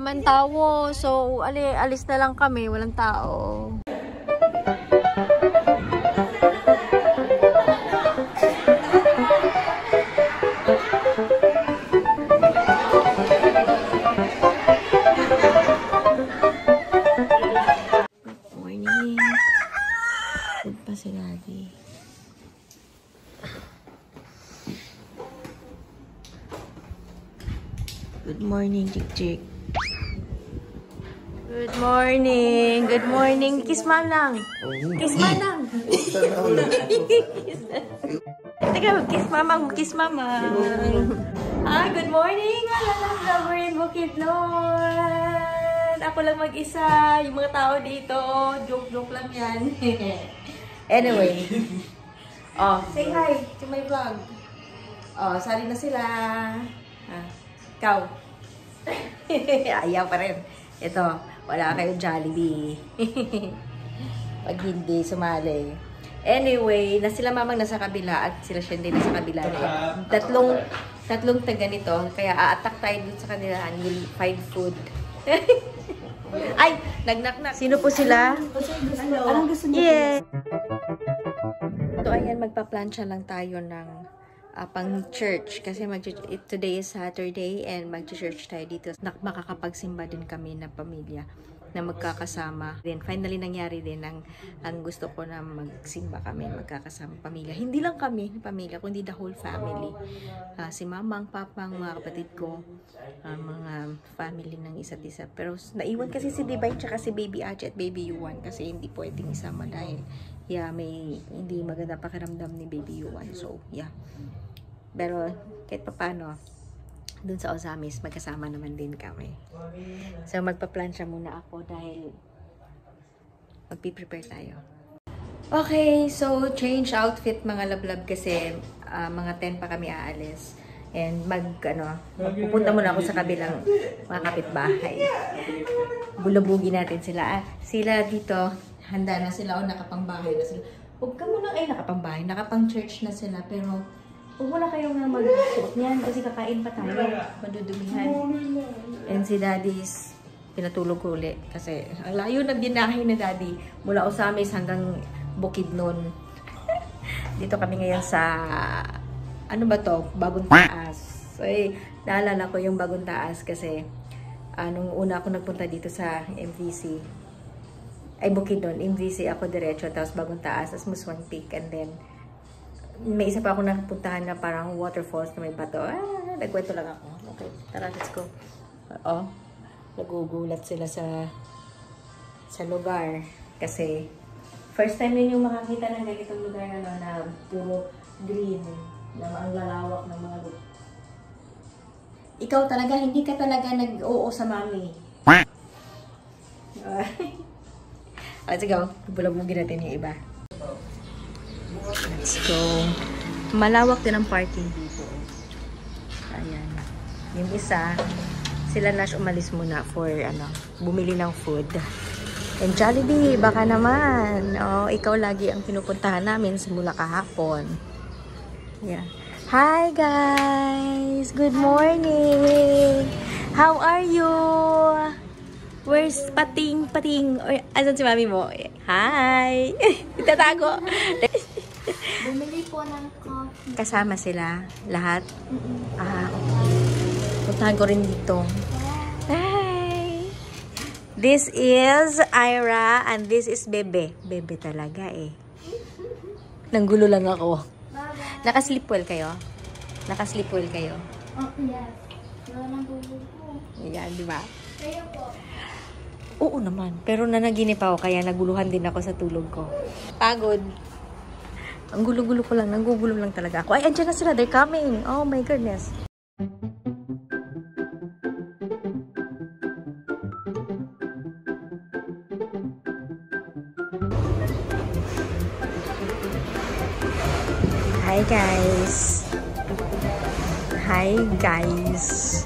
naman tao. So, alis na lang kami. Walang tao. Si Daddy. Good morning, Jik-Jik. Good morning. Good morning. Kiss man lang. Kiss man lang. Teka, kiss mamang. Kiss mamang. Hi, good morning. Alam lover in Bukidnon. Ako lang mag-isa. Yung mga tao dito, joke-joke lang yan. Anyway. Oh, say hi to my vlog. Oh, sali na sila. Ikaw. Ayaw pa rin. Ito, wala kayong Jollibee. Pag hindi, sumali. Anyway, na sila mamang nasa kabila at sila siya din nasa kabila. Tatlong taga nito. Kaya a-attack tayo dun sa kanila and we'll find food. Ay! Nag-knock-knock. Sino po sila? Anong gusto niyo? Yeah! So, ayan, magpa-plancha lang tayo ng pang church. Kasi today is Saturday and mag-church tayo dito. Makakapagsimba din kami na pamilya na magkakasama. Then, finally, nangyari din ang gusto ko na magsimba kami, magkakasama pamilya. Hindi lang kami, pamilya, kundi the whole family. Si mamang, papang, mga kapatid ko, mga family ng isa't isa. Pero naiwan kasi si Divine tsaka si Baby Achi at Baby Yuan kasi hindi pwedeng isama dahil may hindi maganda pakiramdam ni Baby Yuan. So, yeah. Pero, kahit paano, dun sa Osamis, magkasama naman din kami. So, magpa-plancha muna ako dahil magpiprepare tayo. Okay, so change outfit mga lablab kasi mga 10 pa kami aalis. And magpupunta muna ako sa kabilang mga kapitbahay. Bulabugi natin sila. Sila dito, handa na sila o nakapangbahay na sila. Huwag ka muna, nakapangbahay, nakapang-church na sila, pero huwag mo na kayong mag-suot niyan kasi kakain pa tayo. Madudumihan. And si Daddy's pinatulog ko ulit. Kasi ang layo na binahay na Daddy. Mula Osamis hanggang Bukidnon. Dito kami ngayon sa, ano ba to? Bagong Taas. So, naalala ko yung Bagong Taas kasi nung una ako nagpunta dito sa MVC. Bukidnon. MVC ako diretso. Tapos Bagong Taas. Tapos Muswang Peak. And then, may isa pa ako napuntahan na parang waterfalls na may bato. Nagkwento lang ako. Okay, tara, let's go. Nagugulat sila sa lugar. Kasi, first time yun yung makakita ng ganitong lugar na puro green. Na ang lalawak ng mga lugar. Ikaw talaga, hindi ka talaga nag-oo sa mami. Let's go. Bulabugin natin yung iba. Let's go. Malawak din ang parking dito. Ayan. Yung isa, sila Nash umalis muna for bumili ng food. And Jollibee, baka naman. Ikaw lagi ang pinupuntahan namin simula kahapon. Yeah. Hi guys! Good morning! How are you? Where's Pating? Asan si mami mo? Hi! Itatago! Bumili po ng coffee. Kasama sila? Lahat? Okay. Puntahan ko rin dito. Hi! This is Ira and this is Bebe. Bebe talaga Nanggulo lang ako. Naka-sleepwell kayo? Naka-sleepwell kayo? Yes. Wala nang gulo po. Yan, di ba? Kayo po. Oo naman. Pero nanaginip ako kaya naguluhan din ako sa tulog ko. Pagod. Ang gulo-gulo ko lang. Nanggugulo lang talaga ako. Ay, andyan na sila. They're coming. Oh my goodness. Hi guys. Hi guys.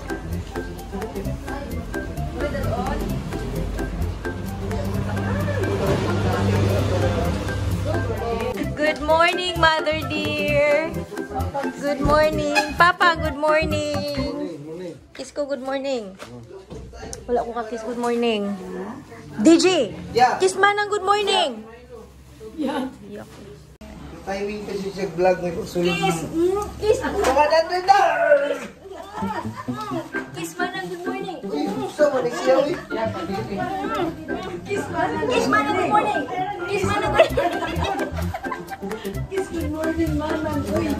Good morning, mother dear. Good morning. Papa, good morning. Kiss ko, good morning. Wala ko ka-kiss good morning. DJ! Yeah. Kiss man ang good morning! Yeah. Timing kasi sa vlog may sulit. Kiss! Mga natin na! Kiss man ang good morning! Gusto mo, next year eh. Kiss man ang good morning! Kiss man ang good morning! Kiss good morning, Manang. Uy.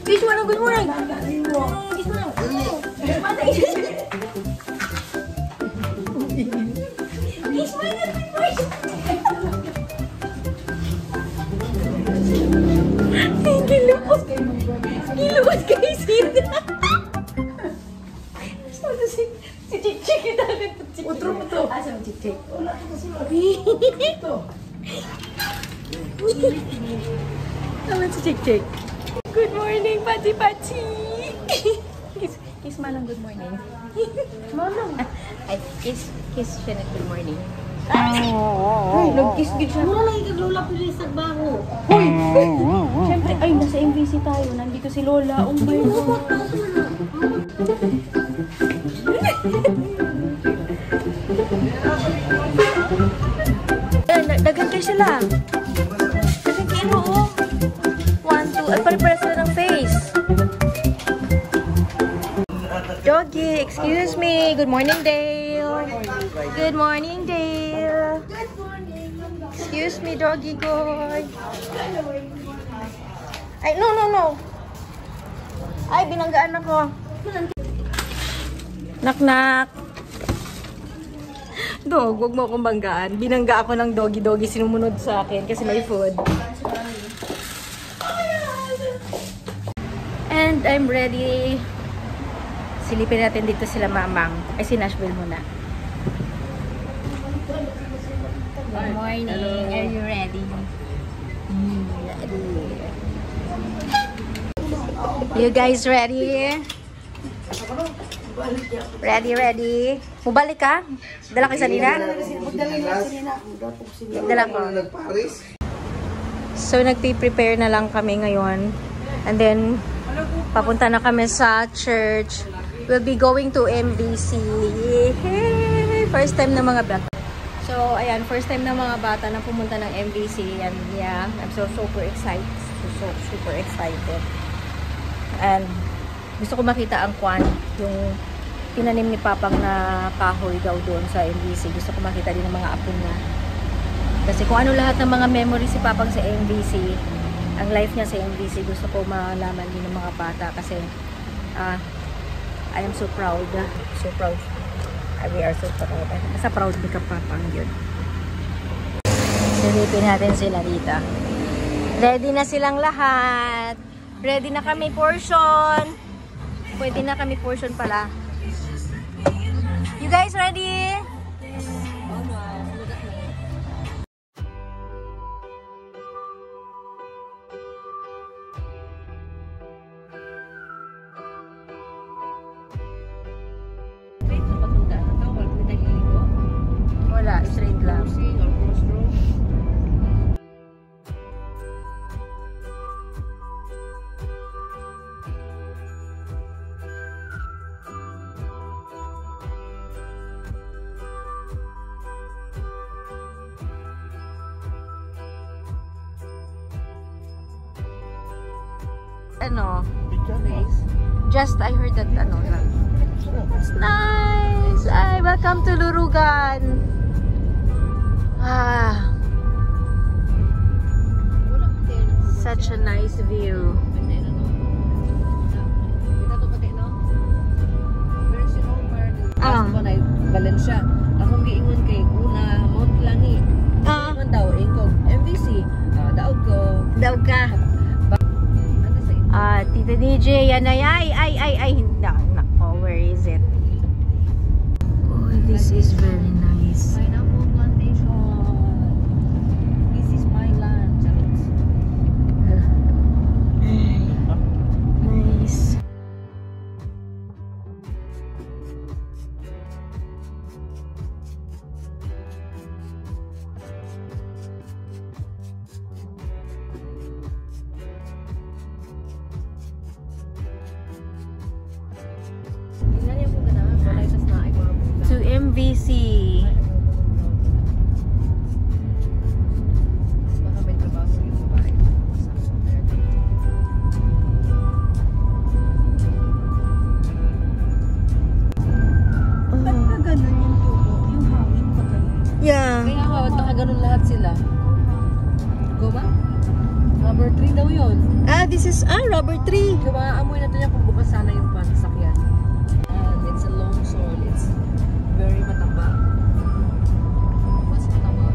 Kiss man ang good morning! Galing mo. Kiss man ang good morning! Kiss man ang good morning! Giluwas kayo sila. Si Chick-Chick yung dagat. Utro mo to. Asa ang Chick-Chick? Wala ko kasi ito. Naman si Chick-Chick. Good morning, Pachi-Pachi. Kiss manang good morning. Manang. Ay, kiss siya na good morning. Ay, nag-kiss gid siya. Mura lang ikaglula pili sa bago. Hoy! Siyempre, ay, nasa MVC tayo. Nandito si Lola. Oh my God. Dagan kayo sila. Dagan kayo, oo. 1, 2. At pare-pares sila ng face. Doggy, excuse me. Good morning, Dale. Good morning, Dale. Excuse me, doggy boy. Ay, no. Ay, binanggaan ako. Knock. Dog, huwag mo akong banggaan. Binangga ako ng doggy. Sinumunod sa akin kasi may food. And I'm ready. Silipin natin dito sila mamang. Ay, si Nashville muna. Good morning. Hello. Are you ready? You guys ready? Ready? Mubalik ka? Dala ka sa nina? Dala ko. So, nagpe-prepare na lang kami ngayon. And then, papunta na kami sa church. We'll be going to MBC. Hey! First time na mga bata. So, ayan, first time na mga bata na pumunta ng MBC. And yeah, I'm so super excited. Super excited. And gusto ko makita ang kwan, yung tinanim ni Papang na kahoy daw doon sa MBC. Gusto ko makita din ng mga apo niya. Kasi kung ano lahat ng mga memories si Papang sa MBC, ang life niya sa MBC, gusto ko malaman din ng mga bata kasi I am so proud. So proud. We are so proud. Basta proud ni Papang yun. Silipin natin sila dito. Ready na silang lahat. Ready na kami portion. Pwede na kami portion pala. You guys ready? Wala, straight lang. Ano? Just I heard that ano lang. It's nice. Ay, welcome to Lurugan. Such a nice view. Valencia. Akong giingon kay una Mount Langi. Ingon daw ingkog MVC. Daog ko. Daw ka. Tita DJ, yan ay, nako, where is it? Oh, this is very nice. Pineapple plantation. This is my land. Nice. MVC. Baka may trabaho yung babae. Ba't ka ganun yung tubo? Yung hangin pa ganun? Yeah. Kaya nga, baka ganun lahat sila. Go ba? Rubber tree daw yun. This is rubber tree. Diba, amoy na ito niya kung bukas sana yung sasakyan. And it's a long soil. It's very mataba. Mas mataba.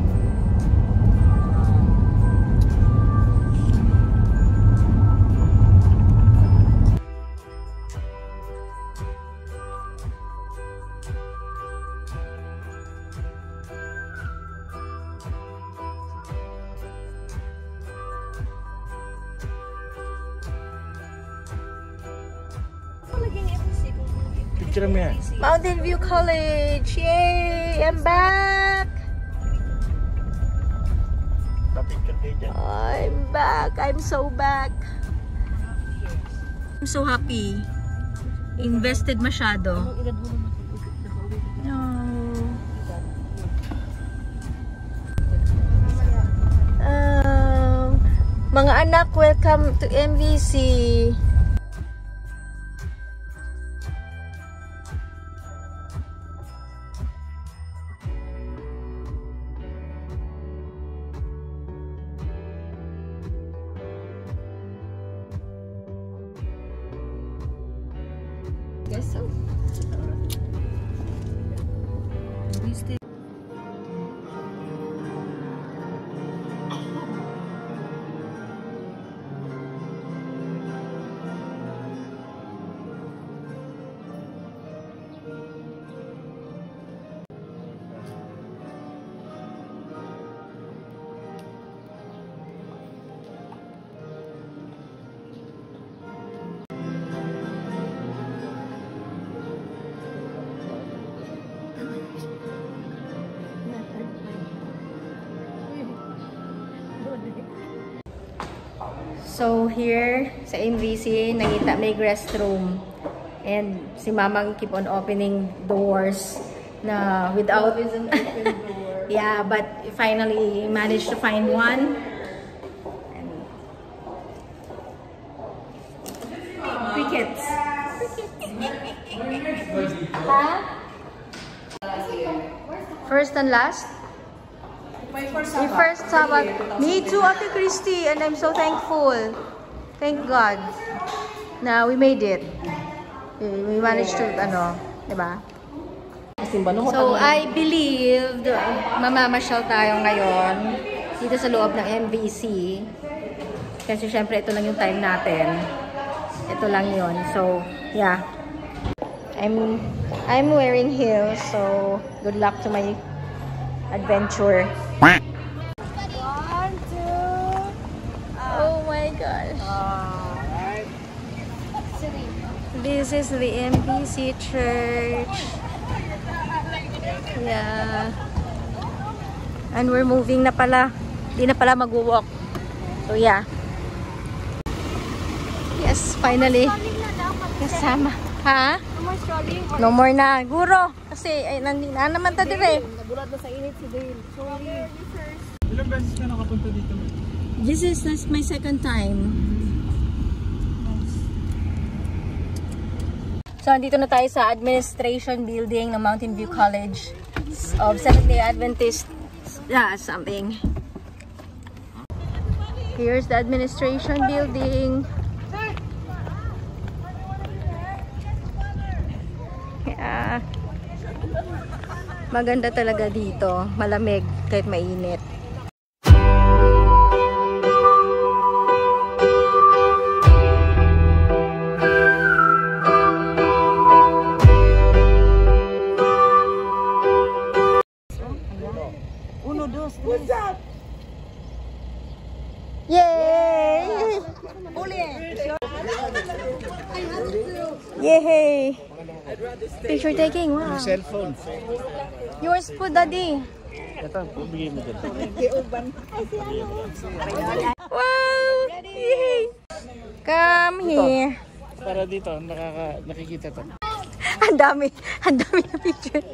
Picture mo yan. Mountain View College. Yay! I'm back! Pa-picture kayo dyan. I'm back. I'm so back. I'm so happy. Invested masyado. Anong edad mo naman nakauwi? No. Mga anak, welcome to MVC. Guess so. We still So here sa MVC, nakita may restroom. And si Mamang keep on opening doors na without yeah, but finally managed to find one. And crickets. Huh? First and last? Yung first Sabbath. Me too, Ate Christy, and I'm so thankful. Thank God na we made it. We managed to, diba? So, I believe mamamasyal tayo ngayon dito sa loob ng MVC. Kasi syempre, ito lang yung time natin. Ito lang yun. So, yeah. I'm wearing heels, so good luck to my adventure. 1, 2. Oh my gosh. This is the MVC church. Yeah. And we're moving na pala. Hindi na pala mag-walk. So yeah. Yes, finally. Kasama. Ha? No more strolling. No more na. Guro. Kasi ay, nandina naman ta dire. Nagulat na sa init si Dale. Sorry. Ilang beses ka nakapunta dito? This is my second time. So, andito na tayo sa administration building ng Mountain View College of Seventh-day Adventist. Yeah, something. Here's the administration building. Yeah. Maganda talaga dito. Malamig kahit mainit. What's up? Yay! Yay! Picture taking, wow. Cellphone. Yours po, Daddy. Ito, bigay mo dyan. Wow! Yay! Come here. Para dito, nakikita to. Ang dami na picture.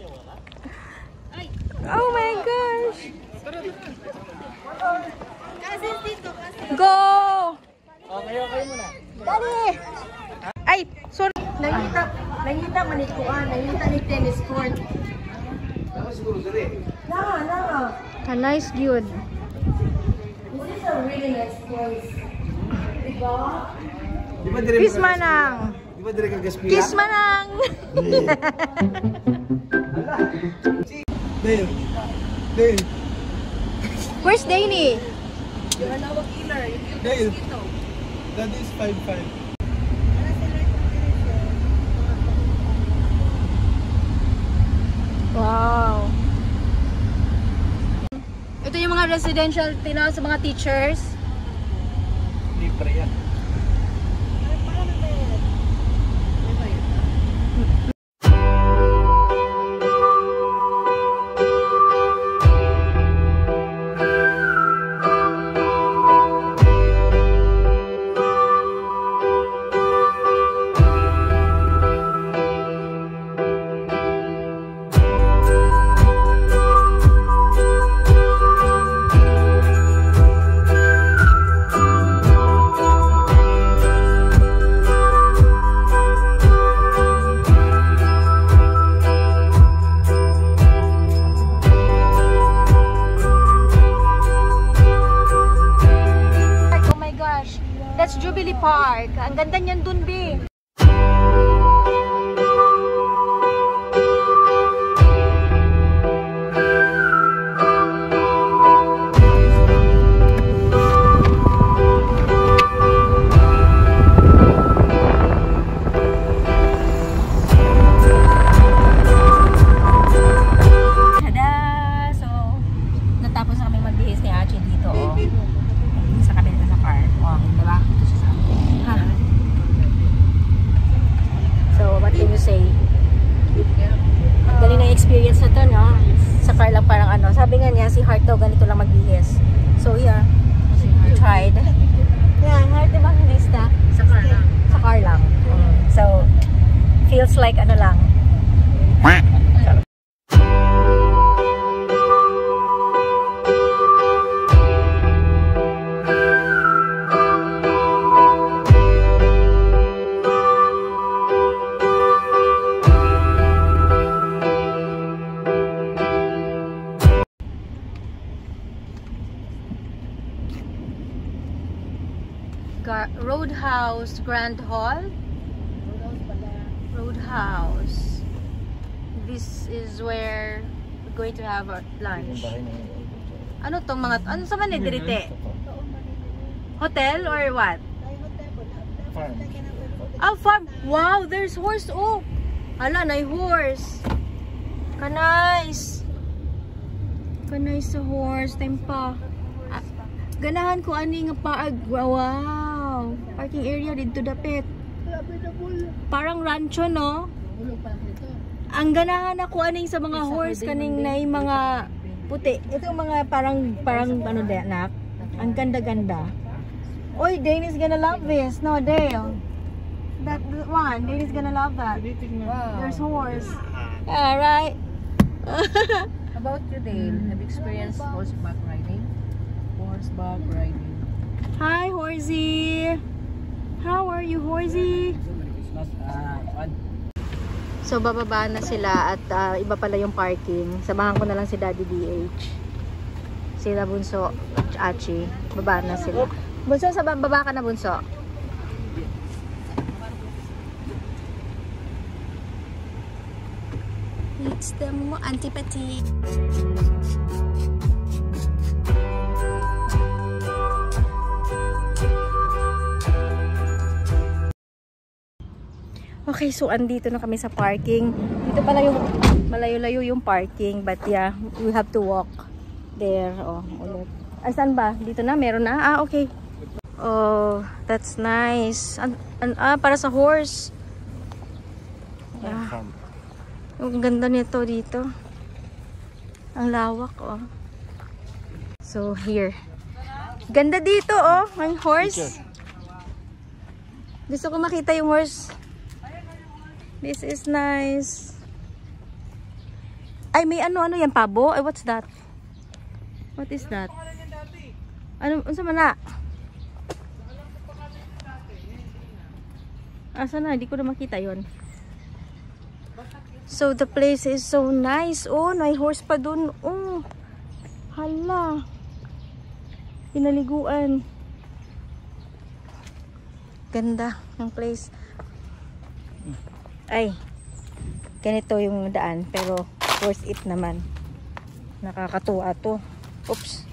Go! Okay muna. Dali! Ay, sorry. Nangita manikuan, nangita ni tennis court. Siguro dali. A nice good. This is a really nice place. Diba? Di ba dire Kiss manang! Di ba dire ka gaspila? Kiss manang! Dale. Dale. Where's Danny? Dale. That is 5-5. Wow. Ito yung mga residential sa mga teachers. Libre yan. That's Jubilee Park. Ang ganda niyan dun, B. Tada! So, natapos na kami magbihis ni Achi dito, oh. Sa kabila sa car. Oh, diba? Ha? So, what can you say? Galing na experience na to, no? Sa car lang parang ano. Sabi nga niya, si Heart daw ganito lang magbihis. So, yeah. We tried. Yeah, Heart, diba nista? Sa car lang. Sa car lang. So, feels like ano lang. Roadhouse Grand Hall. Roadhouse. This is where we're going to have our lunch. Ano tong mga ano sa man dirite? Hotel or what? Farm. Oh, farm. Wow, there's horse. Oh. Hala, na horse. Kanais. Kanais sa horse. Time pa. Ganahan ko ani nga paag. Wow. Parking area dito dapit. Parang rancho, no? Ang ganahan ako aning sa mga horse kaning nay mga puti. Ito mga parang ano nak. Ang ganda-ganda. Oy, Dane is gonna love this. No, Dale. That one, Dane is gonna love that. Wow. There's horse. All right. About you, Dale, have you experienced horseback riding? Horseback riding. Hi, horsey. How are you, horsey? So, bababa na sila at iba pala yung parking. Samahan ko na lang si Daddy DH. Sila Bunso, Achi. Baba na sila. Bunso, baba ka na, Bunso. It's the antipati. Okay, so andito na kami sa parking. Dito pala yung malayo-layo yung parking, but yeah, we have to walk there. Oh, ulit. Ay, saan ba? Dito na, meron na. Ah, okay. Oh, that's nice. Para sa horse. Yeah. Ang ganda nito dito. Ang lawak, oh. So, here. Ganda dito, oh. Ang horse. Gusto ko makita yung horse. This is nice. Ay, may ano yan, pabo? Ay, what's that? What is that? Ano, unsa man na? Asa na? Hindi ko na makita yon. So the place is so nice. Oh, may horse pa dun. Oh, hala. Pinaliguan. Ganda ng place. Ay, ganito yung daan. Pero worth it naman. Nakakatuwa to. Oops.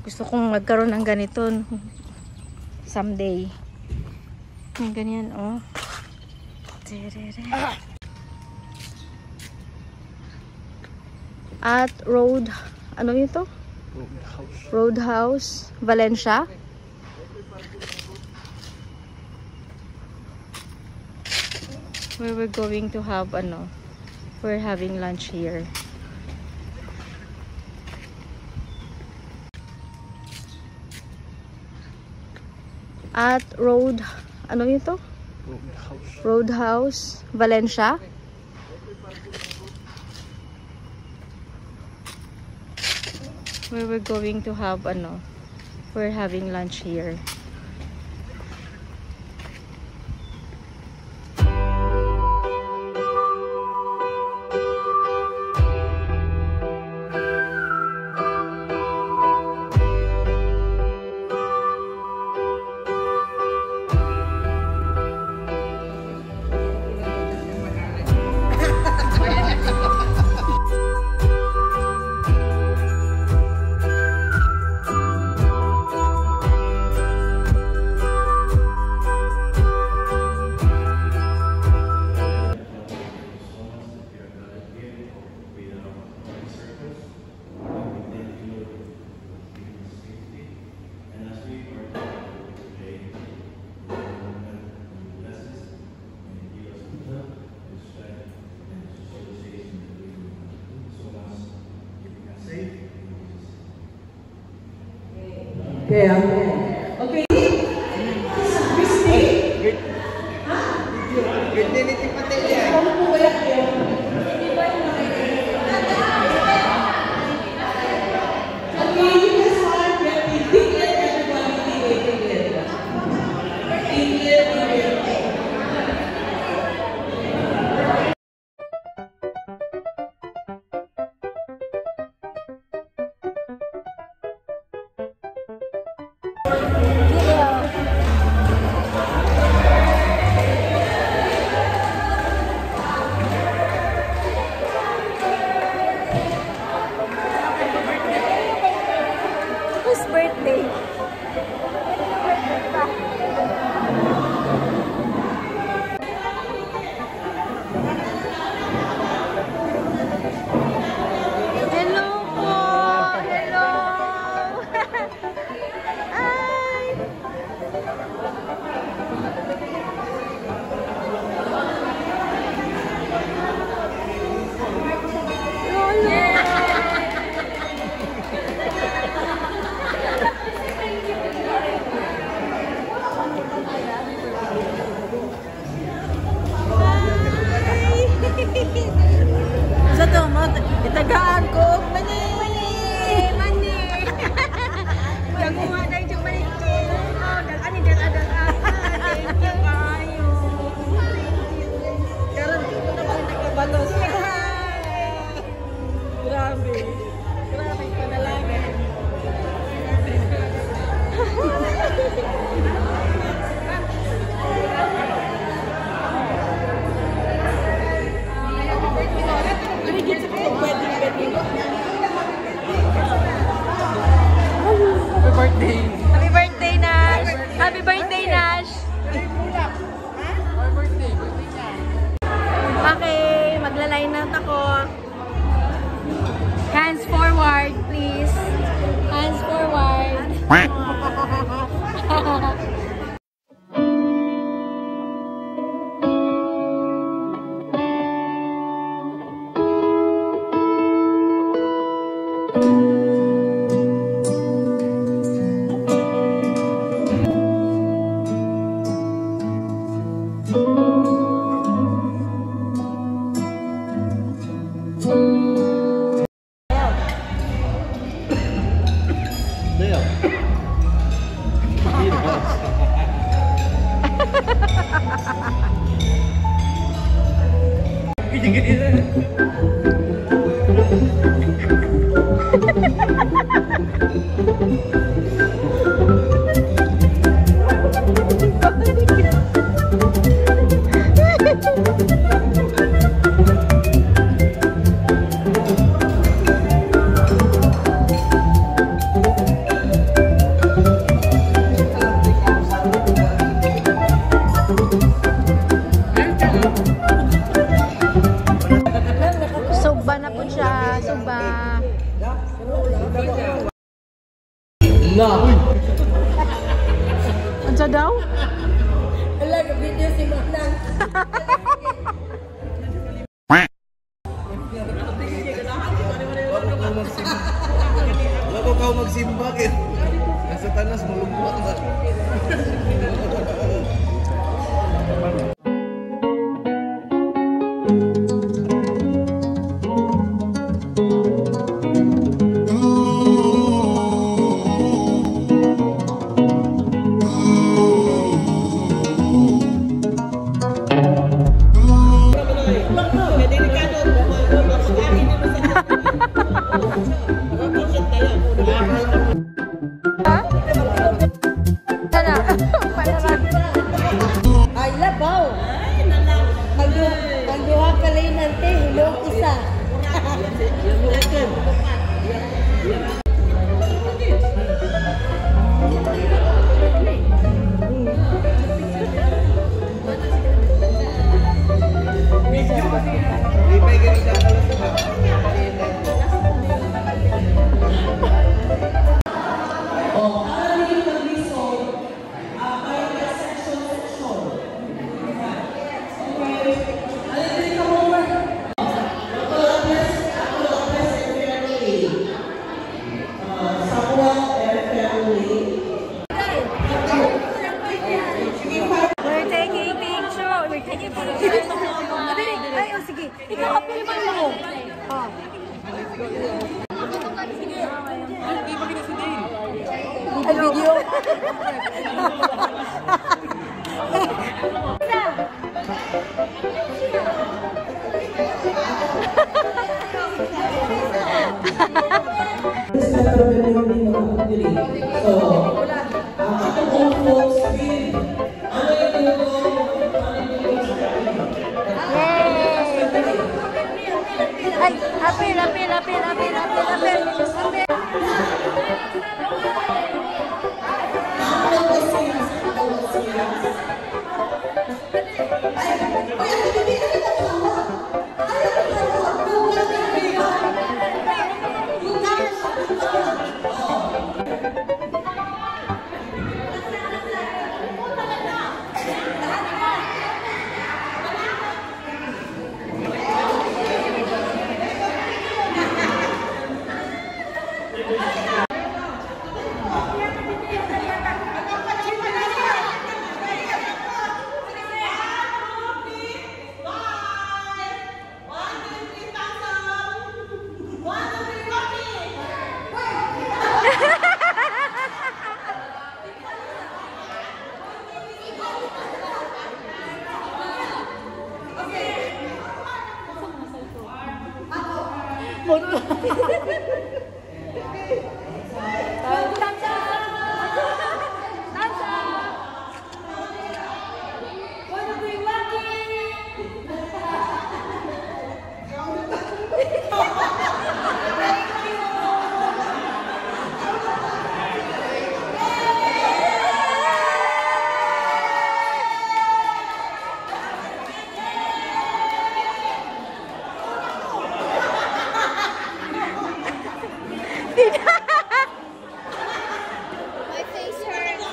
Gusto kong magkaroon ng ganito someday. Yung ganyan, oh. At road, ano yun to? Roadhouse, Valencia. Where we're going to have, ano, we're having lunch here. At road, ano yun to? Roadhouse, Valencia. Where we're going to have, ano, we're having lunch here. Yeah. Okay. Good din iti patay yan. Whose birthday? Hello po! Hello! Ay! Sa to mo, itagaan ko. Mani! Mani! Gaguha na yung manito. Ani dal-adal thank you kayo. Karon dito na pang nakabalos. Grabe. Grabe yung panalangin. Happy birthday! Happy birthday, Nash! Happy birthday, Nash! Happy birthday! Okay, magla-line out ako. Hands forward, please. Hands forward. Sugba na po siya. Sugba. Ano daw? Wala, video si Manang. Wala ko kao magsimba eh. Nasa tanas malumot na. Ay, labaw. Magduha ka lang nante, hilong isa. Ay, oh, sige. Ikaw, apilman mo. Oh. Ay, video. Ay, apil. My face hurts.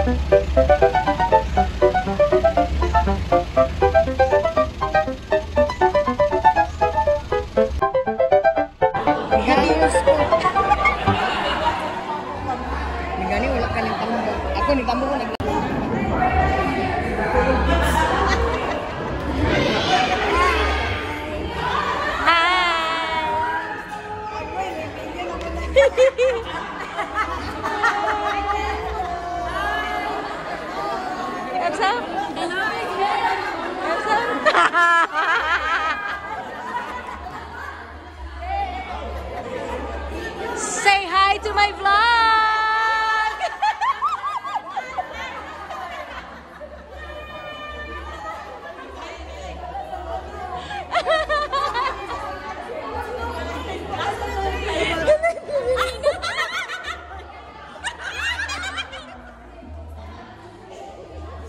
Gani wala ka ning tamo. Ako ni tamo ko nag Say hi to my vlog!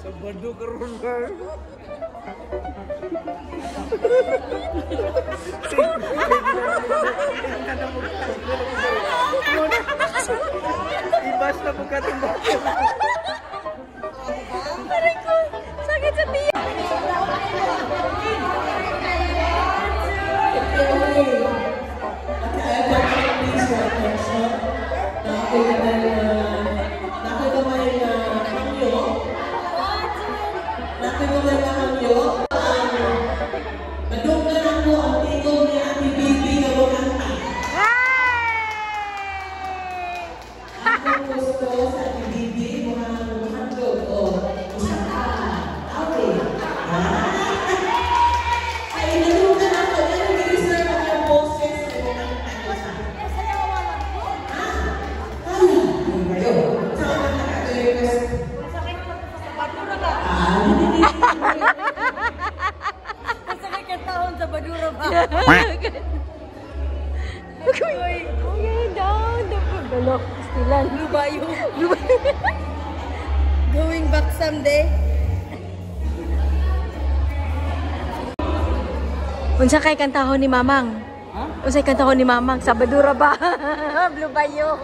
Sabado karon girl. Ibas na po katimbang. Aray ko! Sakit sa tiyan! going back someday. Unsa kay kantahon ni Mamang? Unsay kantahon ni Mamang? Sabadura ba? Blue Bayo.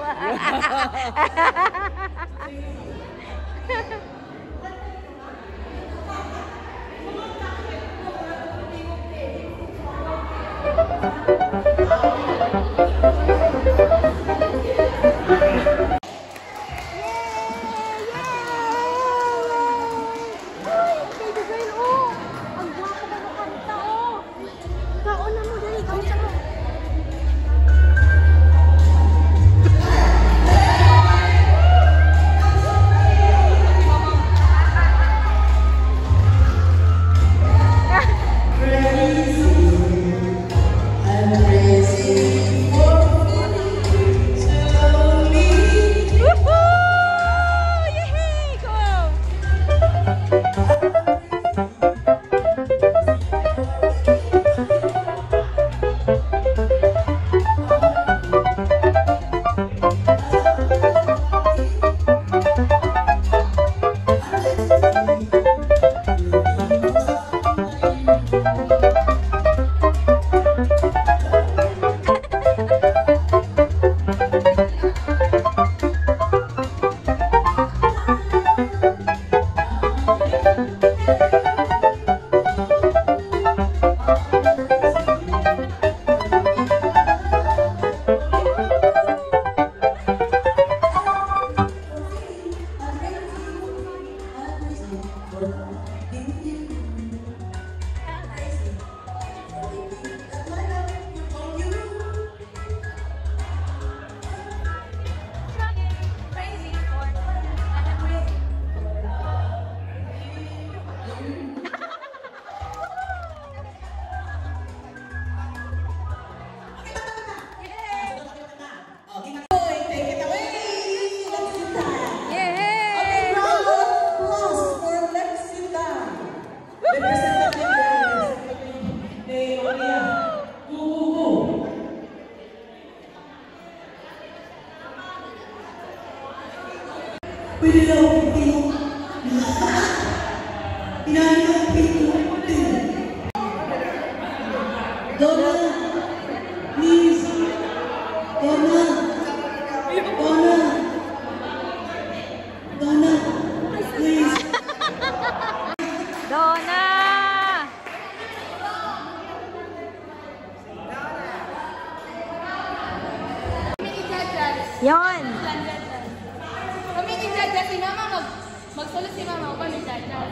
Magsulat si mama, balik dada.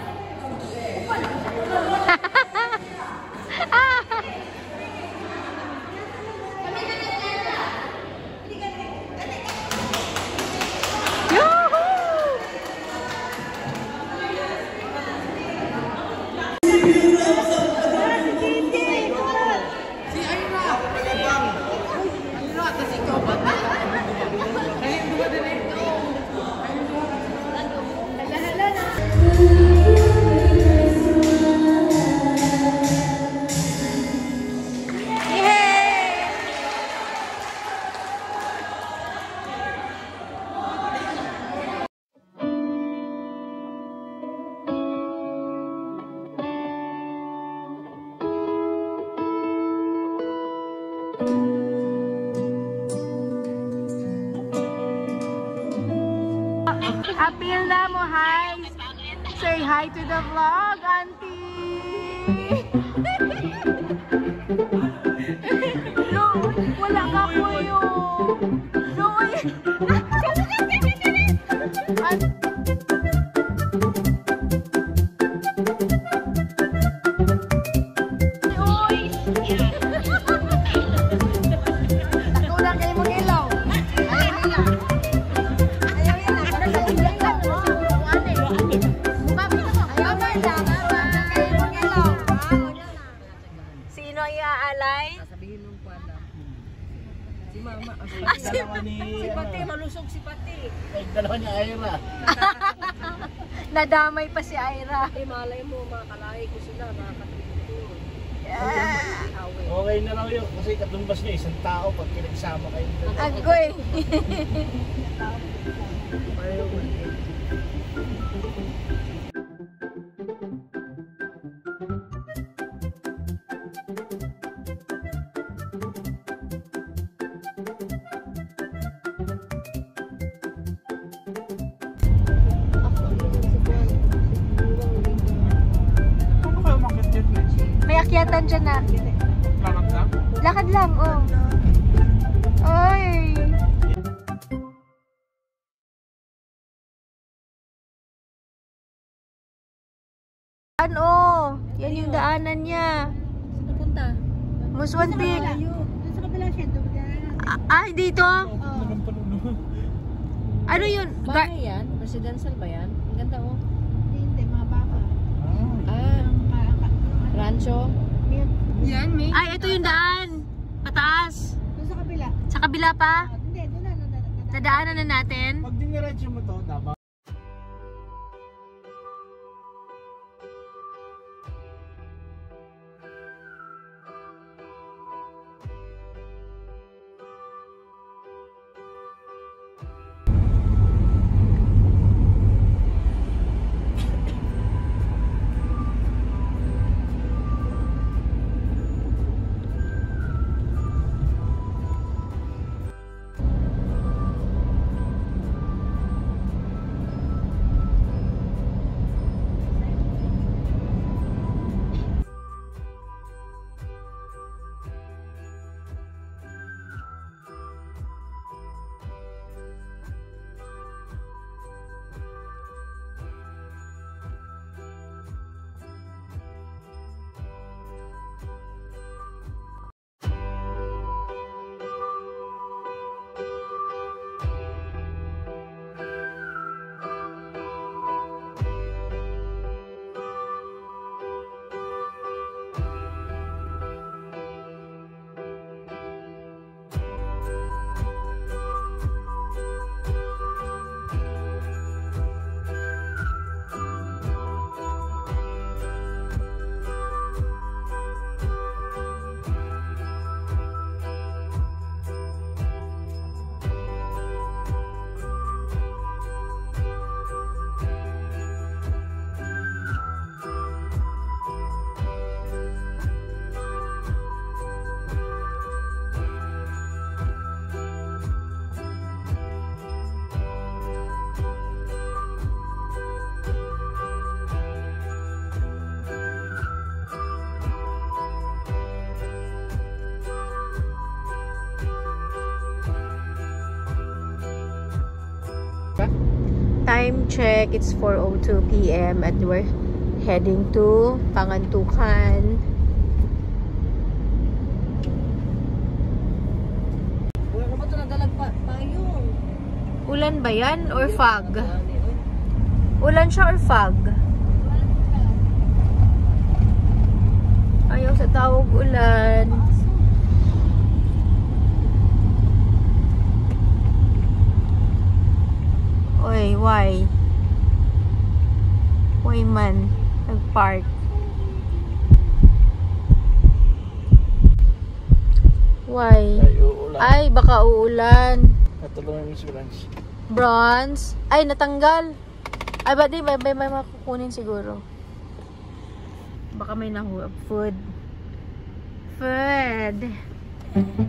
Appeal na mo, hi! Say hi to the vlog, auntie! No, wala ka po yun! No, sino ang iaalay? Sabihin mo po na. Si mama. Si Pati, malusog si Pati. Dalawa ni Ira. Nadamay pa si Ira. Malay mo, makakalahi ko sila, nakakatulog. Okay na raw yun kasi katumbas niya isang tao pag pinagsama kayo. Agoy! May akyatan dyan na. Lakad lang? Lakad lang, oh. Oy! Ano? Yan yung daanan niya. Saan napunta? Muswan Peak. Sa kabila siya, Dito? Ano yun? Bahay yan? Residential ba yan? Ang ganda oh. Hindi, mga baka. Rancho? Yan, may. Ay, ito yung daan. Pataas. Doon sa kabila. Sa kabila pa? Hindi, doon na. Nadaanan na natin. Pag diniretso mo to, dapat. Time check, it's 4:02 p.m. and we're heading to Pangantukan. Wala naman ito nadalag pa yun. Ulan ba yan or fog? Ulan siya or fog? Ayaw sa tawag ulan. Oy, why? Why man? Nag-park. Why? Ay, baka uulan. Natulungan yung insurance. Bronze? Ay, natanggal. Ay, ba di? May makukunin siguro. Baka may nahuwag. Food. Food.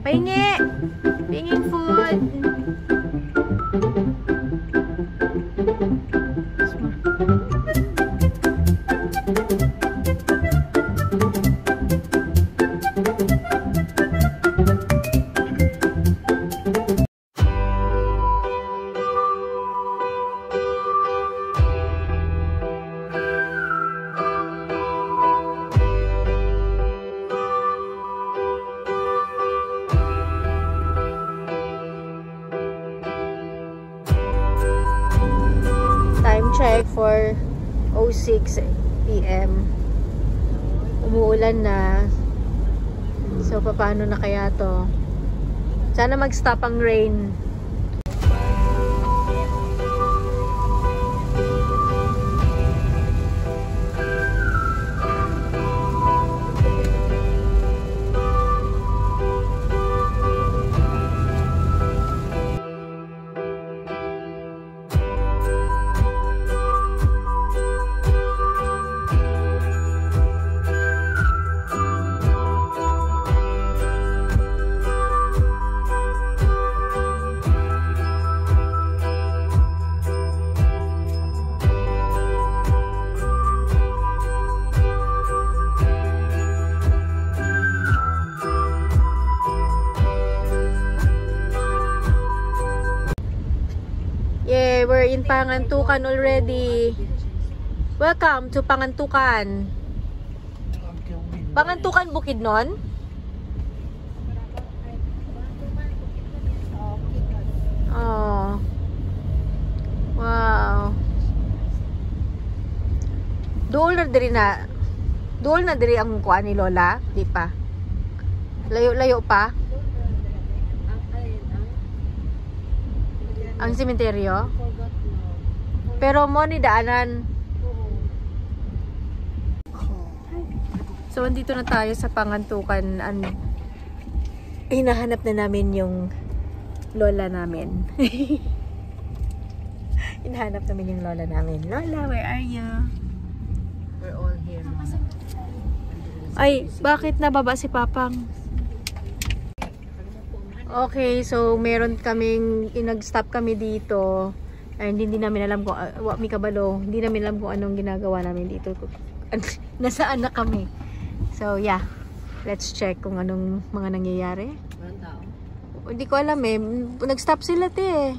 Pahingi! Pingin food. Check for 06 p.m. Umuulan na. So, paano na kaya to? Sana mag-stop ang rain. We're in Pangantukan already. Welcome to Pangantukan. Pangantukan Bukidnon? Oh. Wow. Dool na diri ang kuan ni Lola, di pa. Layo-layo pa. Ang sementeryo. Pero mo ni daanan. So, andito na tayo sa Pangantukan. Hinahanap na namin yung lola namin. Hinahanap namin yung lola namin. Lola, where are you? We're all here. Ay, bakit nababa si Papang? Okay, so meron kaming inag-stop kami dito. Ay, hindi namin alam kung mi kabalo, hindi namin alam kung anong ginagawa namin dito. Nasaan na kami. So, yeah. Let's check kung anong mga nangyayari. Walang tao. Hindi ko alam eh. Nag-stop sila te.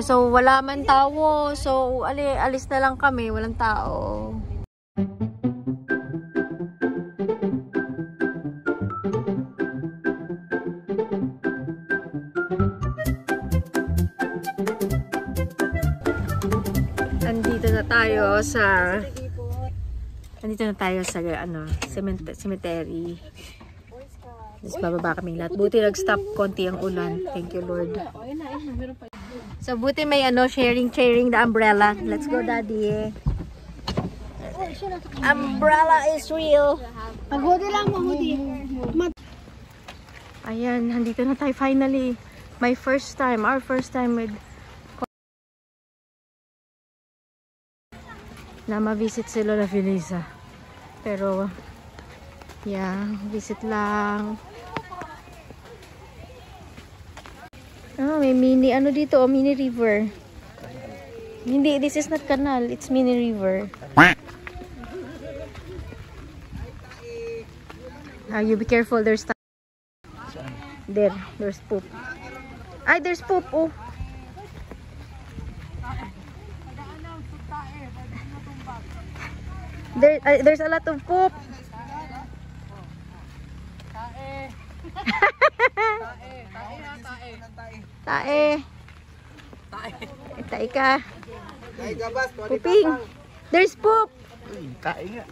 So wala man tao. So alis na lang kami, walang tao. Andito na tayo sa cemetery. Tapos bababa kaming lahat. Buti nag-stop konti ang ulan. Thank you, Lord. So buti may sharing the umbrella. Let's go, Daddy. Umbrella is real. Pagodi lang, mahudi. Ayan, andito na tayo finally. Our first time with na ma-visit si Lola Felisa. Pero yeah, visit lang. May mini dito, mini river. Hindi, this is not canal, it's mini river. You be careful, there's there's poop. Ay, there's poop. Oh. There's a lot of poop. Tae. Tae ka. Pooping. There's poop. Tae nga.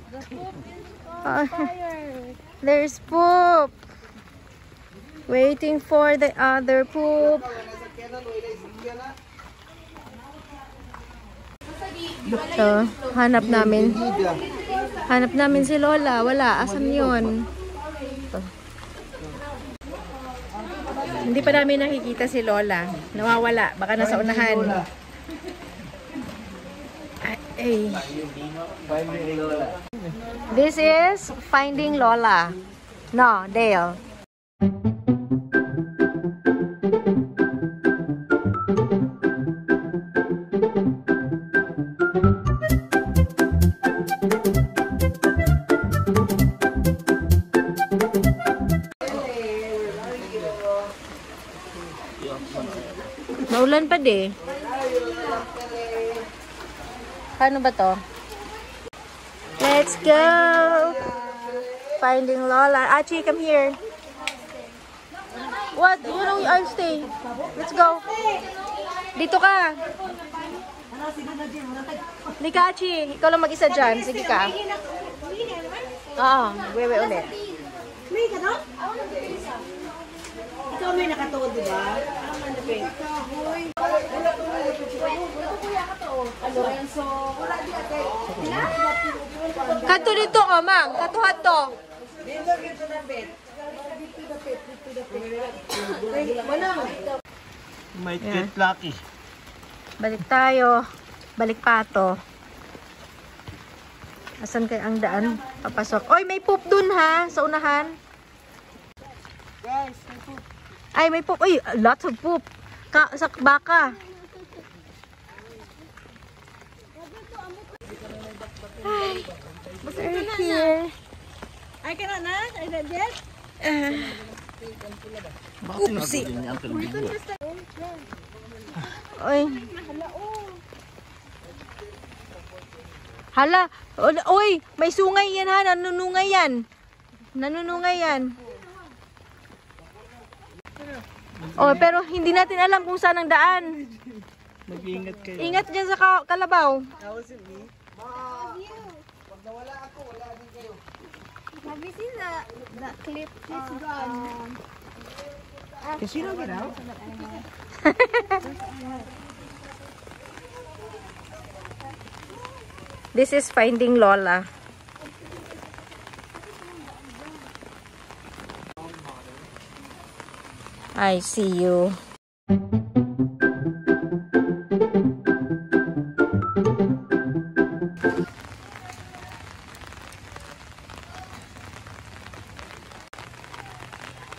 There's poop. Waiting for the other poop. So, hanap namin. Hanap namin si Lola. Wala. Asan yun? Ito. Hindi pa namin nakikita si Lola. Nawawala. Baka nasa unahan. Ay. This is Finding Lola. No, Dale. Naulan pa di. Paano ba to? Let's go! Finding Lola. Achi, come here. What? You know, I'll stay. Let's go. Dito ka. Hindi ka, Achi. Ikaw lang mag-isa dyan. Sige ka. Oo. Wewe ulit. May ka no? Ikaw may nakatuod, di ba? Kato dito, oh, Mang. Katuhat to. Might get lucky. Balik tayo. Balik pato. Asan kaya ang daan? Papasok. Oy, may poop dun ha. Sa unahan. Guys, may poop. Ay, may poop. Uy, lots of poop. Sa baka. Hi. We're here. Ay, ka na? Ay, na, Jet? Oopsie. Uy. Hala. Uy, may sungay yan ha. Nanunungay yan. Nanunungay yan. Oh, pero hindi natin alam kung saan ang daan. Mag-iingat kayo. Ingat dyan sa kalabaw. Have you seen the clip? It's gone. Casino get out? This is Finding Lola. I see you.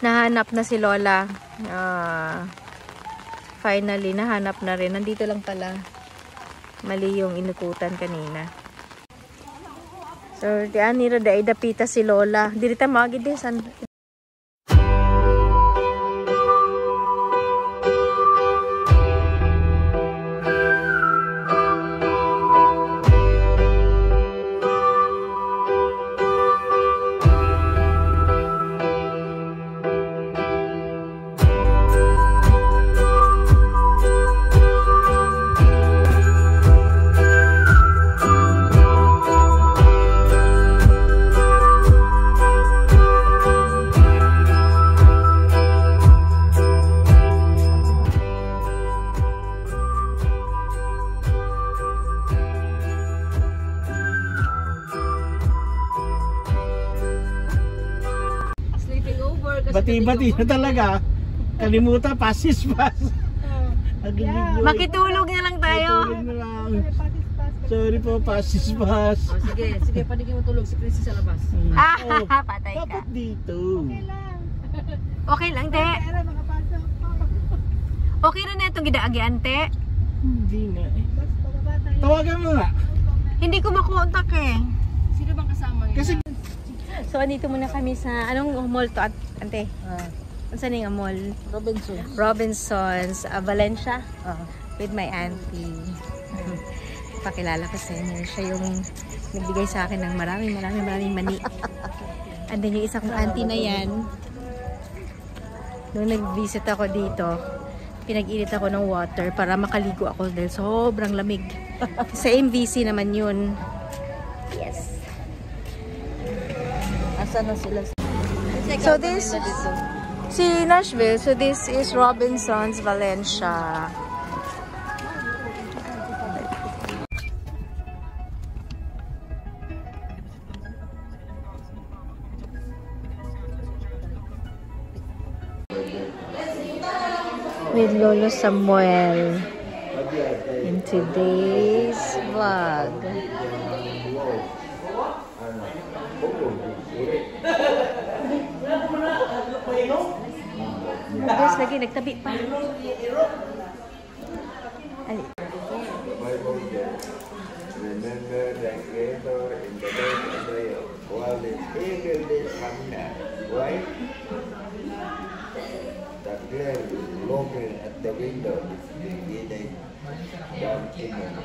Nahanap na si Lola. Finally, nahanap na rin. Nandito lang pala. Mali yung inukutan kanina. So, diyan nira da idapita si Lola. Dirita magid din san. Bati-bati na talaga. Kalimutan, pasis pas. Makitulog na lang tayo. Sorry po, pasis pas. Oh, sige, sige, paligid mo tulog si Chrissy sa labas. Patay ka. Dapat dito. Okay lang, te. Okay rin na itong gidaagian, te. Hindi na eh. Tawagan mo nga. Hindi ko makontak eh. Sino bang kasama niya? Kasi So, andito muna kami sa, anong mall to, ante? Saan nga mall? Robinson. Robinsons, Valencia. Ah. With my auntie. Pakilala ko sa inyo. Siya yung nagbigay sa akin ng maraming mani. And then yung isa kong auntie na yan, nung nag-visit ako dito, pinag-init ako ng water para makaligo ako dahil sobrang lamig. Sa MVC naman yun. Yes. Asa na sila? So this, si Nashville, so this is Robinsons, Valencia. With Lolo Samuel in today's vlog. Guys, lagi nagtabi pa. Ali. Remember the creator in the day of prayer, while the eagle is coming out, right? The girl is looking at the window, getting down in it.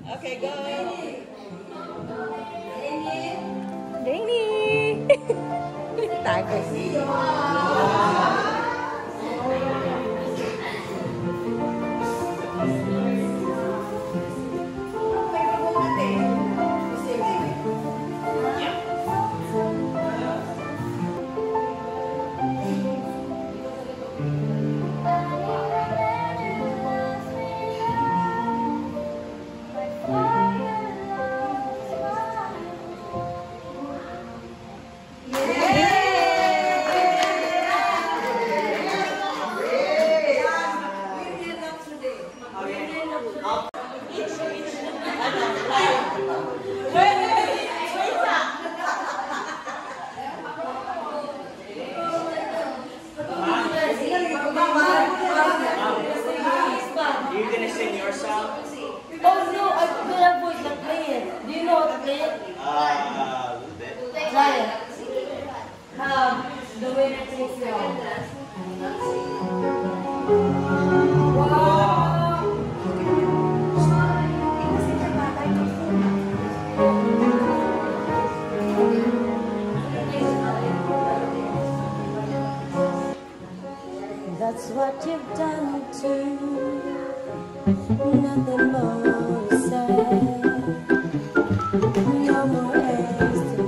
Okay, go. Danny! Tagas. That's what you've done to nothing more to say. No more eggs to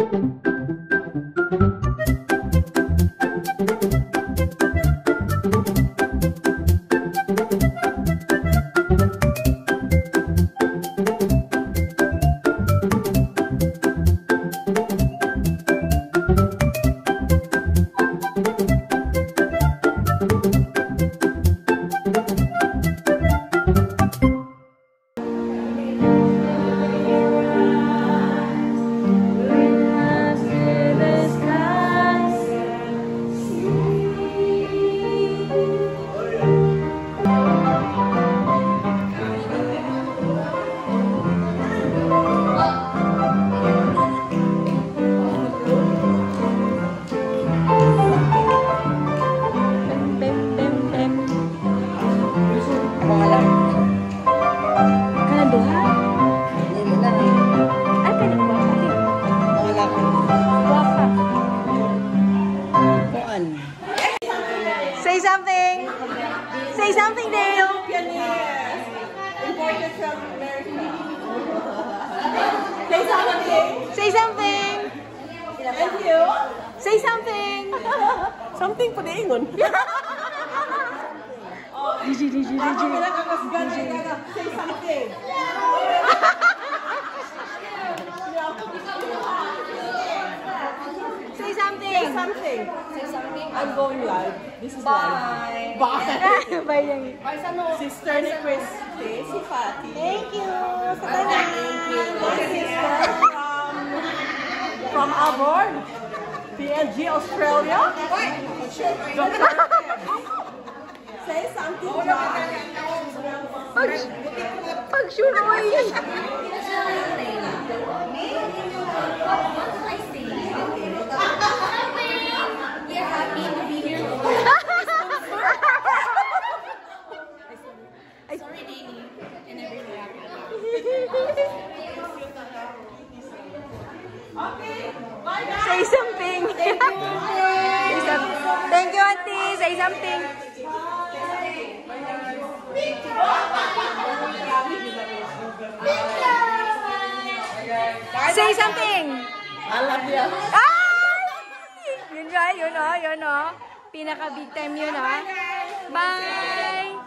Say something. Say something, Dale. Imported from America. Say something. Say something. Thank you. Say something. Something pa ingon. Gigi. Say something. Say something. Something. Say something. I'm going live. This is live. Bye. Bye lang. Sister ni Christy, si Fatty. Thank you. Thank you. My sister from abroad. PNG Australia. Dr. Say something, John. Pag-shuroy. Say something. Thank you, Auntie. Say something. Say something. I love you. Ay! Yun o. Pinaka-big time yun o. Bye!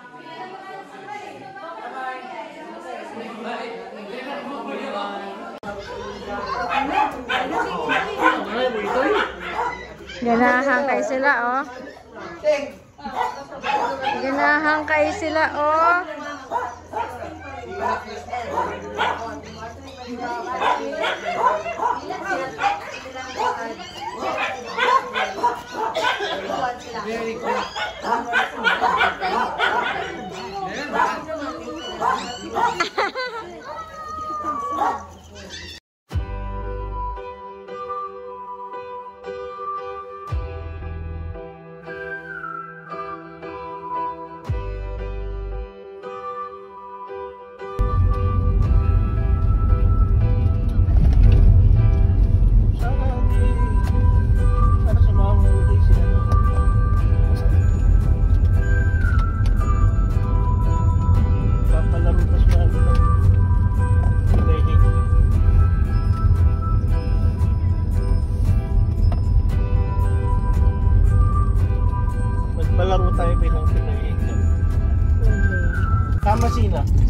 Ganahangkay sila oh. Ganahangkay sila oh.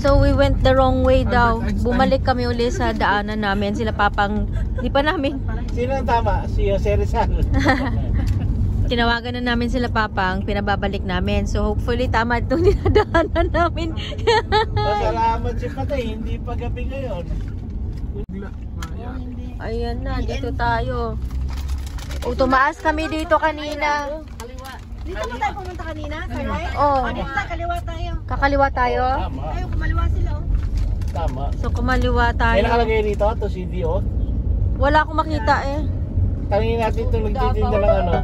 So we went the wrong way daw. Bumalik kami uli sa daanan namin. Sila papang, di pa namin. Sino ang tama? Si Jose Rizal. Tinawagan na namin sila papang, pinababalik namin. So hopefully tama itong dinadaanan namin. Salamat si Patay, hindi pa gabi ngayon. Ayan na, dito tayo. O, tumaas kami dito kanina. Dito ba tayo pumunta kanina? Sa right? Oh. Dito tayo, kaliwa tayo. Kakaliwa tayo? Tama. Ayaw, kumaliwa sila oh. Tama. So kumaliwa May tayo. nakalagay rito, to CDO. Wala akong makita eh. Tangin natin ito, nagtitinda ng ano.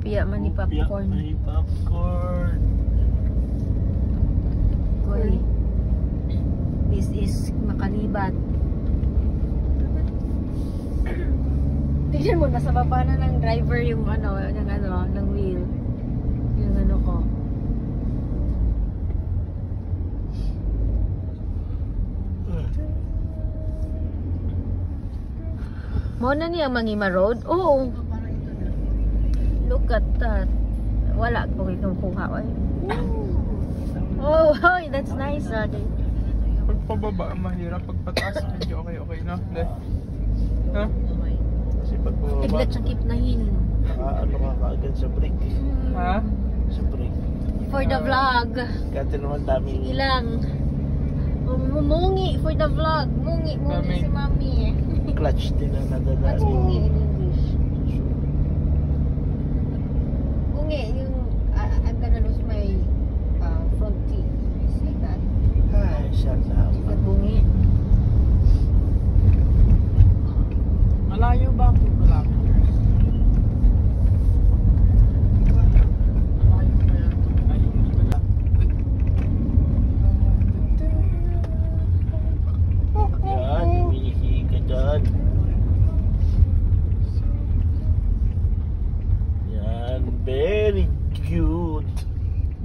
Piya man ni popcorn. May popcorn. Uy. This is Makalibat. Tingnan mo, nasa baba na ng driver yung ng wheel. Yung ano ko. Mo na niya Mangima Road? Oo. Look at that. Wala ko itong kuha. Oh, that's nice. pababa, mahirap. Pag pataas, medyo okay na. Ha? Kasi pag bumaba, Tiglat siyang kipnahin. ano ka kaagad sa break. Ha? Sa break. For the vlog. Kaya naman daming Ilang. Mungi for the vlog. Mungi Mami. si Mami. clutch din na What's nadadaan. mungi in English? Mungi, yung I'm gonna lose my front teeth. You say that? Ay, shut up. Is that bungi? Malayo ba ako? Malapit. Malayo ba yan? Ay, hindi pala. Yan, umihi ka dyan. Yan, very cute.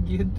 Good.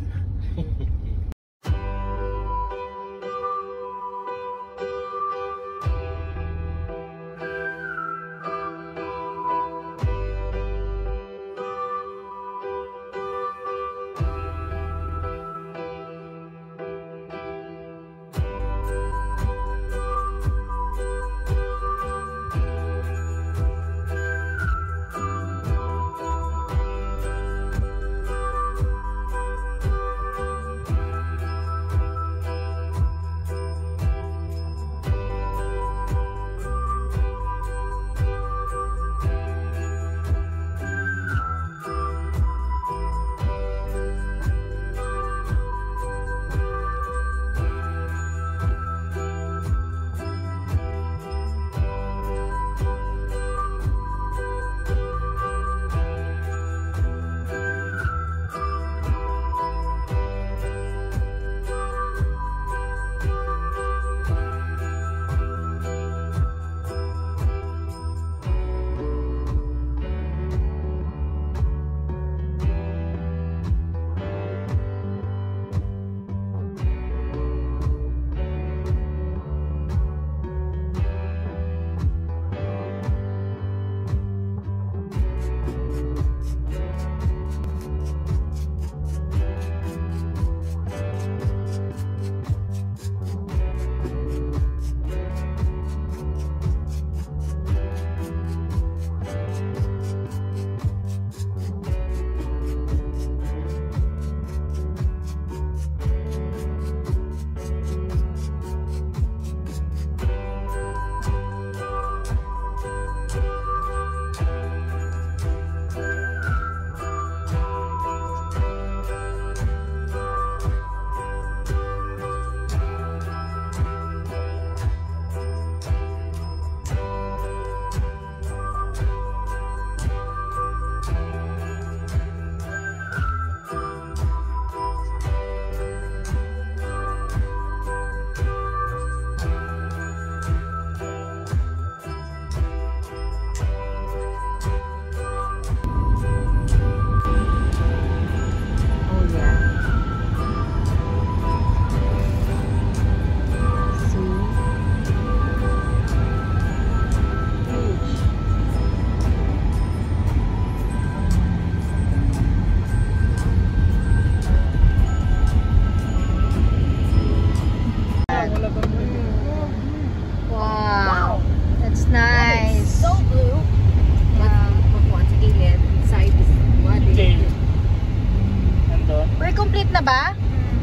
na ba?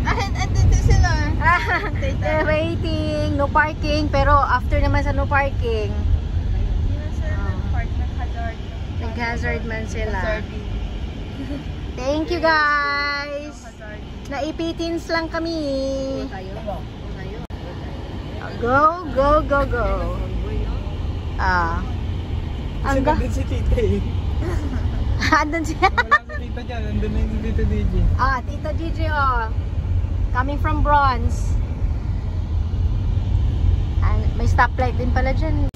Andito sila. They're waiting. No parking. Pero after naman sa no parking, nag-hazard man sila. Thank you guys. Naipitins lang kami. Go, go, go, go. Kasi nandun si Tita eh. Andun siya. Wala si Tita dyan. Nandun na yung Tita DJ. Tita Gigi, coming from Bronze. And may stoplight din pala dyan.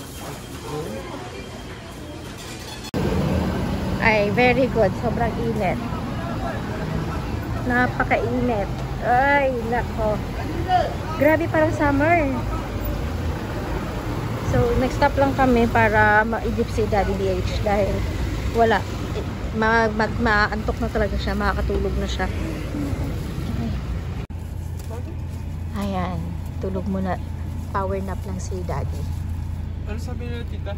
Ay, very good. Sobrang init. Napakainit. Ay, nako. Grabe, parang summer. So, next stop lang kami para ma-idip si Daddy DH dahil wala. Maantok na talaga siya. Makakatulog na siya. Ayan. Tulog muna. Power nap lang si daddy. Ano sabi nila tita?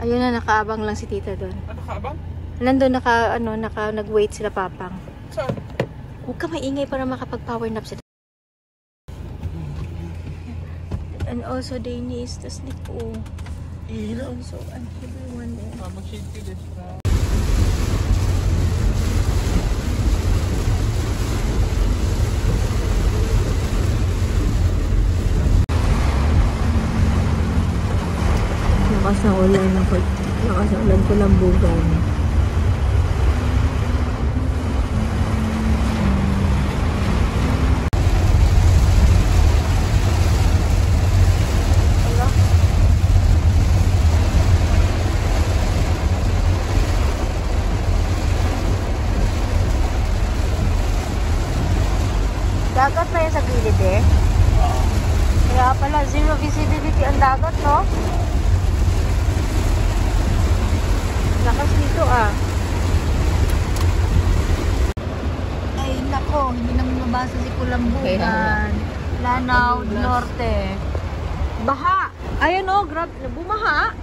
Ayun na, nakaabang lang si tita doon. Ano ka ba? Nandun, nag-wait sila papang. Saan? Huwag ka maingay para makapag-power nap sila. And also, they need to sleep. Oh. So, and everyone there. Mag-shade ka din. Lakas ng ulan ako. Lakas ng ulan ko ng bugan. Dagat na yan sa gilid eh. Kaya pala, zero visibility ang dagat, no? Lakas dito ah. Ay nako, hindi naman mabasa si Kulambugan. Lanao Norte. Baha. Ayun oh, grab, bumaha.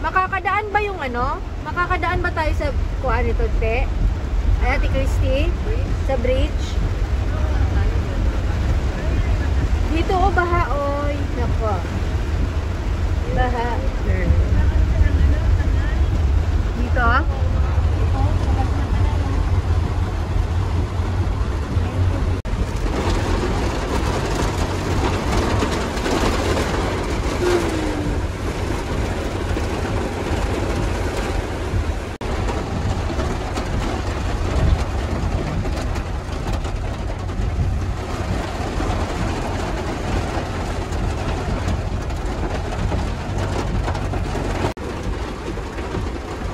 Makakadaan ba yung ano? Makakadaan ba tayo sa kuan ito, te? Ay, Ate Christy? Sa bridge? Dito oh, baha oy. Nako. Baha. Dito ah.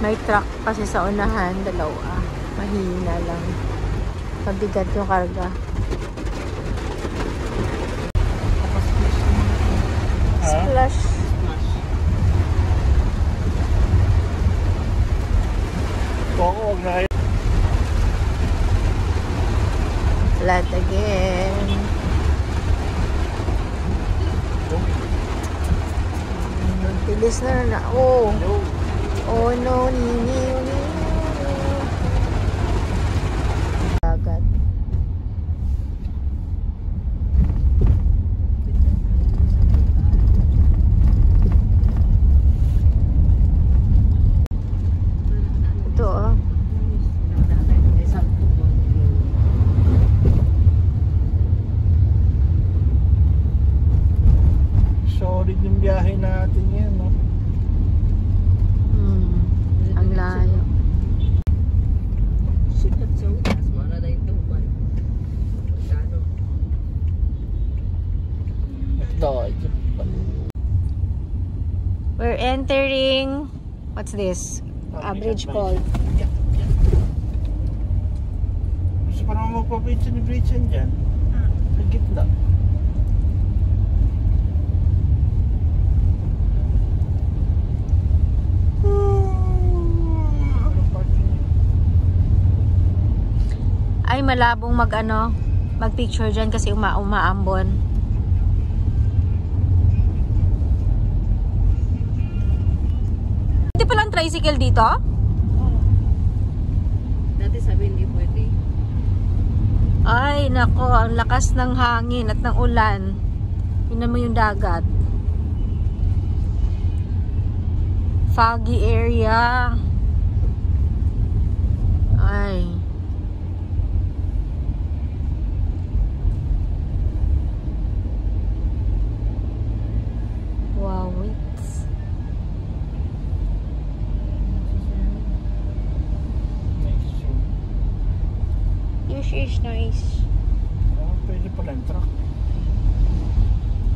May truck kasi sa unahan, dalawa. Mahina lang. Mabigat yung karga. Splash. Oo, na kayo. Flat again. Bilis na. Oh. Oh no, nini. Dagat. Ito ah. Solid yung biyahe natin yan, no? Ang layo. We're entering, what's this? Bridge called. Gusto pa naman magpa-bridge yan dyan. Sa gitna. Ay, malabong mag-picture dyan kasi umaambon. Hindi pala ang tricycle dito? Dati sabi hindi pwede. Ay, nako, ang lakas ng hangin at ng ulan. Tingnan mo yung dagat. Foggy area. Ay. Wow, wait. Is nice. Pwede pala yung truck.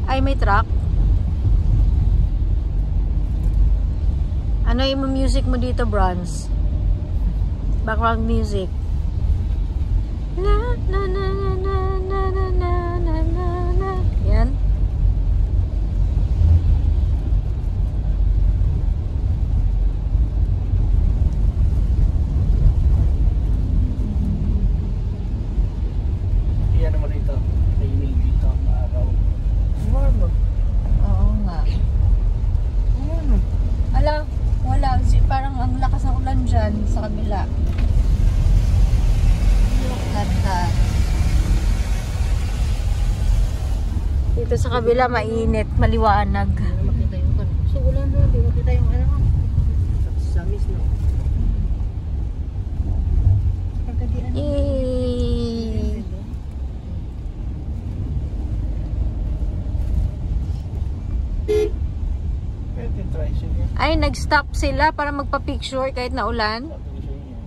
Ay, may truck. Ano yung music mo dito, Bronze? Background music. Na na na na na na na na na na. Yan. Iyan naman ito. May Dito sa kabila, mainit, maliwanag. Makita yung kan. So, wala na. Di makita yung ano. Samis no. Pagkadian. Yay! Pwede try siya. Ay, nag-stop sila para magpa-picture kahit na ulan. Sabi ko sa inyo.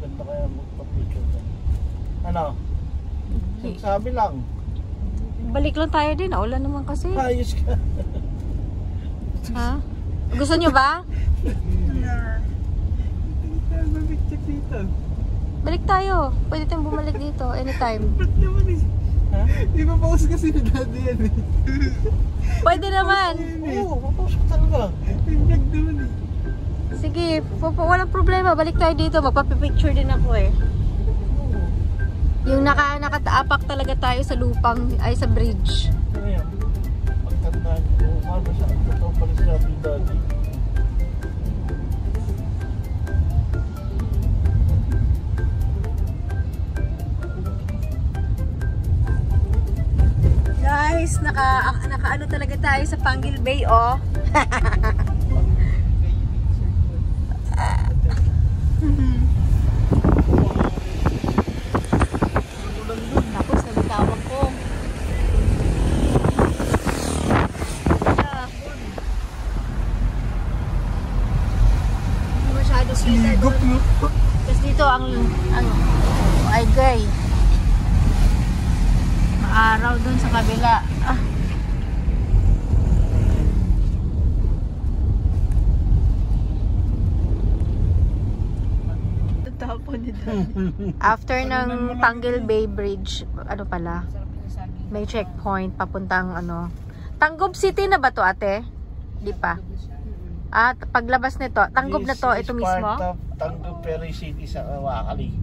Ganda kaya magpa-picture ka. Ano? Sabi lang. Balik lang tayo din, ulan naman kasi. Ayos ka. Ha? Gusto nyo ba? Mag-picture dito. Balik tayo. Pwede tayong bumalik dito anytime. Ba't naman eh? Ha? Di ba pause kasi ni daddy yan eh? Pwede naman. Oo, papasok talaga. Yung vlog naman eh. Sige, walang problema. Balik tayo dito. Magpapipicture din ako eh. Yung nakataapak talaga tayo sa lupang, ay sa bridge. Ano yan? Pagtandaan ko, mano siya, totoo pala siya ni daddy. Guys, naka-ano talaga tayo sa Panguil Bay, oh. Tapos nagtawag ko. Hindi masyado kita doon. Tapos dito ang ay gay. Maaraw doon sa kabila. Ah. After ng Panguil Bay Bridge, ano pala? May checkpoint papuntang ano. Tanggob City na ba to, ate? Di pa. At paglabas nito, Tanggob na to, ito mismo. This is part of Tanggob Ferry City sa Wakali.